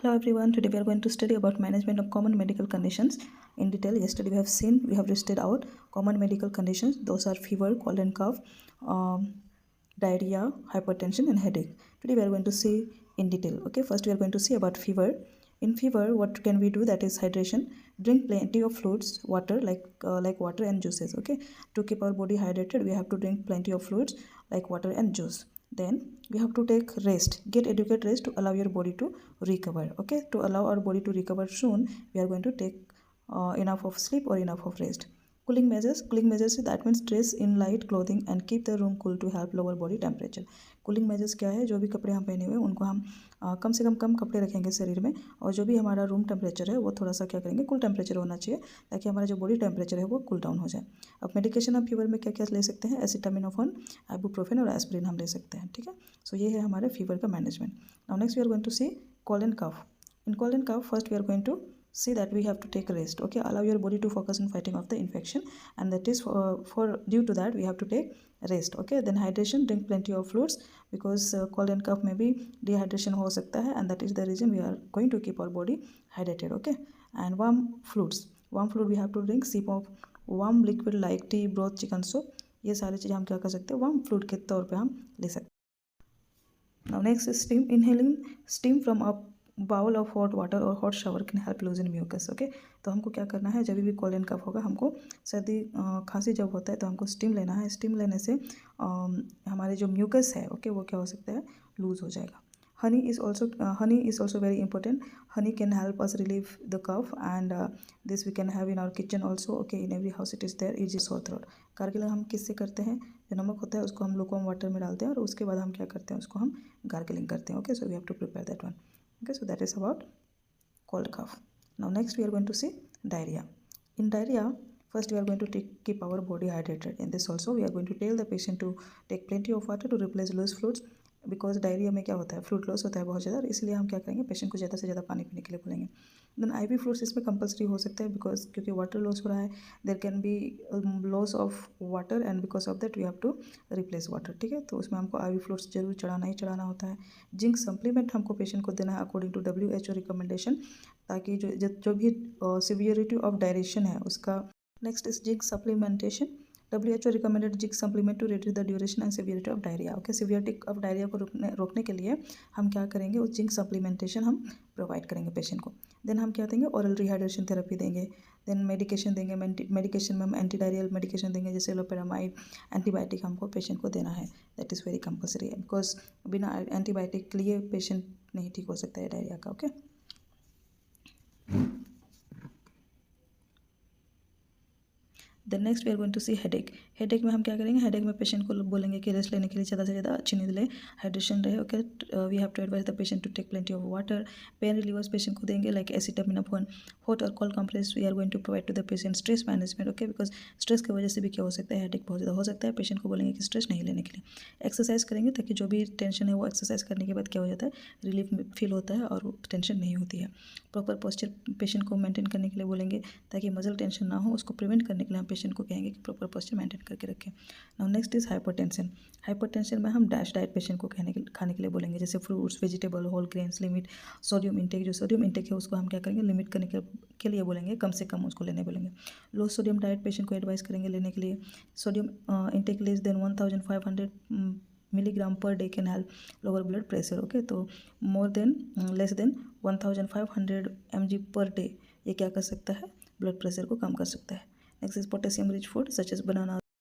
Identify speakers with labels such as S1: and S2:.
S1: Hello everyone, today we are going to study about management of common medical conditions in detail. Yesterday we have listed out common medical conditions. Those are fever, cold and cough, diarrhea, hypertension and headache. Today we are going to see in detail. Okay, first we are going to see about fever. In fever, what can we do? That is hydration. Drink plenty of fluids, water like water and juices. Okay, to keep our body hydrated, we have to drink plenty of fluids like water and juice. Then we have to take rest, get adequate rest to allow your body to recover. Okay, to allow our body to recover soon, we are going to take enough of sleep or enough of rest. Cooling measures that means dress in light clothing and keep the room cool to help lower body temperature. Cooling measures क्या है? जो भी कपड़े हम पहने हुए हैं उनको हम कम से कम कपड़े रखेंगे शरीर में, और जो भी हमारा रूम टेम्परेचर है वो थोड़ा सा क्या करेंगे, कूल टेम्परेचर होना चाहिए, ताकि हमारा जो बॉडी टेम्परेचर है वो कूल डाउन हो जाए. अब मेडिकेशन हम फीवर में क्या क्या ले सकते हैं? एसिटामिनोफेन, आइबुप्रोफेन और एस्पिरिन हम ले सकते हैं. ठीक है, सो ये है हमारे फीवर का management. Now next we are going to see cold and cough. In cold and cough, first we are going to see that we have to take rest. Okay, allow your body to focus on fighting off the infection, and that is for due to that we have to take rest. Okay, then hydration, drink plenty of fluids because cold and cough में भी dehydration हो सकता है, and that is the reason we are going to keep our body hydrated. Okay, and warm fluid we have to drink, sip of warm liquid like tea, broth, chicken soup. ये सारी चीज़ें हम क्या कर सकते हैं? वार्म फ्लूइड के तौर पे हम ले सकते हैं. Now next is steam. Inhaling steam from a bowl of hot water और hot shower can help loosen mucus. Okay, तो हमको क्या करना है? जब भी कोल्ड एंड कफ होगा, हमको सर्दी खांसी जब होता है तो हमको स्टीम लेना है. स्टीम लेने से हमारे जो म्यूकस है, ओके, वो क्या हो सकता है? लूज हो जाएगा. Honey is also very important. Honey can help us relieve the cough and this we can have in our kitchen also. Okay, in every house it is there. Is sore throat. Gargling हम किससे करते हैं? जो नमक होता है उसको हम लुकवार्म वाटर में डालते हैं और उसके बाद हम क्या करते हैं? उसको हम गार्गलिंग करते हैं. Okay, so we have to prepare that one. Okay, so that is about cold cough. Now next we are going to see diarrhea. In diarrhea, first we are going to keep our body hydrated. In this also we are going to tell the patient to take plenty of water to replace loose fluids, because diarrhoea में क्या होता है? Fluid loss होता है बहुत ज़्यादा, इसलिए हम क्या करेंगे? पेशेंट को ज़्यादा से ज़्यादा पानी पीने के लिए बोलेंगे. देन IV फ्लूइड्स इसमें कंपलसरी हो सकता है, बिकॉज क्योंकि वाटर लॉस हो रहा है, there can be loss of water and because of that we have to replace water. ठीक है, तो उसमें हमको IV फ्लूइड्स जरूर चढ़ाना ही चढ़ाना होता है. जिंक सप्लीमेंट हमको पेशेंट को देना है अकॉर्डिंग टू WHO रिकमेंडेशन, ताकि जो भी सिवियरिटी ऑफ डायरेशन है उसका. Next is zinc supplementation. WHO recommended zinc supplement to reduce the duration and severity of diarrhea. Okay, severity of diarrhea को रोकने के लिए हम क्या करेंगे? उस जिंक सप्लीमेंटेशन हम प्रोवाइड करेंगे पेशेंट को. देन हम क्या देंगे? ओरल रिहाइड्रेशन थेरेपी देंगे. देन मेडिकेशन देंगे. मेडिकेशन में हम एंटी डायरियल मेडिकेशन देंगे, जैसे लोपेरामाइड. एंटीबायोटिक हमको पेशेंट को देना है. दैट इज़ वेरी कंपलसरी है, बिकॉज बिना एंटीबायोटिक के लिए पेशेंट नहीं ठीक हो सकता है डायरिया का. Okay, then next we are going to see headache. Headache में हम क्या करेंगे? हेडेक में पेशेंट को बोलेंगे कि रेस्ट लेने के लिए ज़्यादा से ज़्यादा अच्छी नींद ले, हाइड्रेशन रहे. Okay, we have to advise the patient to take plenty of water. Pain relievers patient को देंगे लाइक एसिटामिनोफेन. हॉट और cold compress we are going to provide to the patient. Stress management. Okay, because stress की वजह से भी क्या हो सकता है? हेडेक बहुत ज़्यादा हो सकता है. पेशेंट को बोलेंगे कि स्ट्रेस नहीं लेने के लिए. एक्सरसाइज करेंगे, ताकि जो भी टेंशन है वो एक्सरसाइज करने के बाद क्या हो जाता है? रिलीफ फील होता है और टेंशन नहीं होती है. प्रॉपर पोस्चर पेशेंट को मेंटेन करने के लिए बोलेंगे, ताकि मसल टेंशन ना हो. उसको प्रिवेंट करने के लिए हम पेशेंट को कहेंगे कि प्रॉपर पोस्चर मेंटेन करके रखें. Now next is hypertension. Hypertension में हम डैश डाइट पेशेंट को खाने के लिए बोलेंगे, जैसे fruits, vegetable, whole grains. Limit sodium intake. जो सोडियम इंटेक है उसको हम क्या करेंगे? लिमिट करने के लिए बोलेंगे, कम से कम उसको लेने बोलेंगे. लो सोडियम डाइट पेशेंट को एडवाइस करेंगे लेने के लिए. Sodium intake less than 1500 milligram per day can help lower blood pressure. Okay, तो less than 1500 mg per day ये क्या कर सकता है? ब्लड प्रेशर को कम कर सकता है. Next is potassium rich food such as banana.